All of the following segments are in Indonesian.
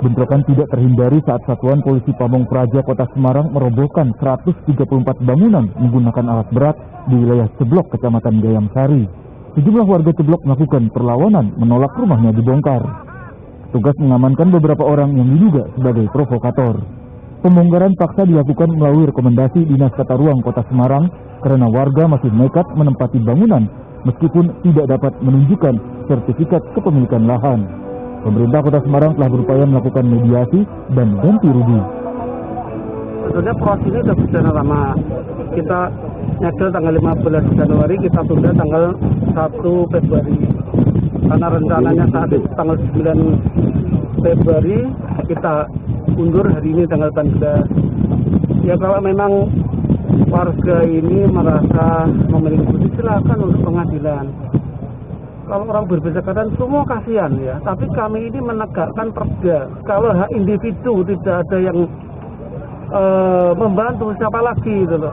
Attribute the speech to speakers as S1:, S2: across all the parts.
S1: Bentrokan tidak terhindari saat Satuan Polisi Pamong Praja Kota Semarang merobohkan 134 bangunan menggunakan alat berat di wilayah Ceblok, Kecamatan Gayam Sari. Sejumlah warga Ceblok melakukan perlawanan menolak rumahnya dibongkar. Petugas mengamankan beberapa orang yang diduga sebagai provokator. Pembongkaran paksa dilakukan melalui rekomendasi Dinas Tata Ruang Kota Semarang karena warga masih nekat menempati bangunan meskipun tidak dapat menunjukkan sertifikat kepemilikan lahan. Pemerintah Kota Semarang telah berupaya melakukan mediasi dan ganti rugi.
S2: Sebetulnya proses ini sudah berjalan lama. Kita nyegel tanggal 15 Januari, kita tunda tanggal 1 Februari. Karena rencananya saat itu tanggal 9 Februari, kita undur hari ini tanggal 18. Ya kalau memang warga ini merasa memiliki bukti, silakan untuk pengadilan. Kalau orang berbeda kata semua kasihan ya, tapi kami ini menegakkan perda. Kalau hak individu tidak ada yang membantu, siapa lagi gitu loh.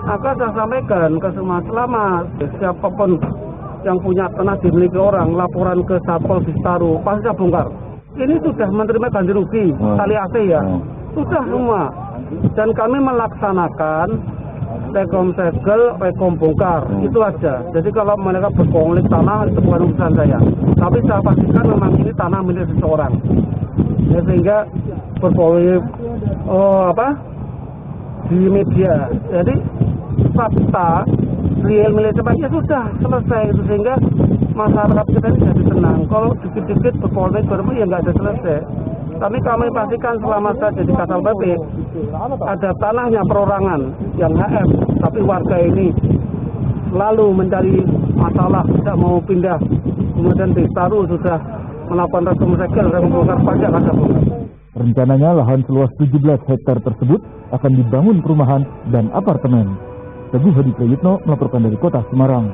S2: Maka saya sampaikan ke semua, selama siapapun yang punya tanah dimiliki orang laporan ke Satpol Bistaro pasti saya bongkar. Ini sudah menerima ganti rugi tali AC ya, sudah semua. Dan kami melaksanakan rekom segel, rekom bongkar, itu aja. Jadi kalau mereka berkonflik tanah itu bukan urusan saya. Tapi saya pastikan memang ini tanah milik seseorang. Ya, sehingga berkonflik di media. Jadi fakta real milik siapa ya sudah selesai itu, sehingga masyarakat kita ini jadi tenang. Kalau dikit-dikit berkonflik ya nggak ada selesai. Tapi kami pastikan selama saya jadi Kasal PP ada tanahnya perorangan yang HM, tapi warga ini selalu mencari masalah, tidak mau pindah. Kemudian Bistaro sudah melakukan rekom segel, rekom bongkar pajak, ada bongkar.
S1: Rencananya lahan seluas 17 hektar tersebut akan dibangun perumahan dan apartemen. Teguh Hadi Prayitno melaporkan dari Kota Semarang.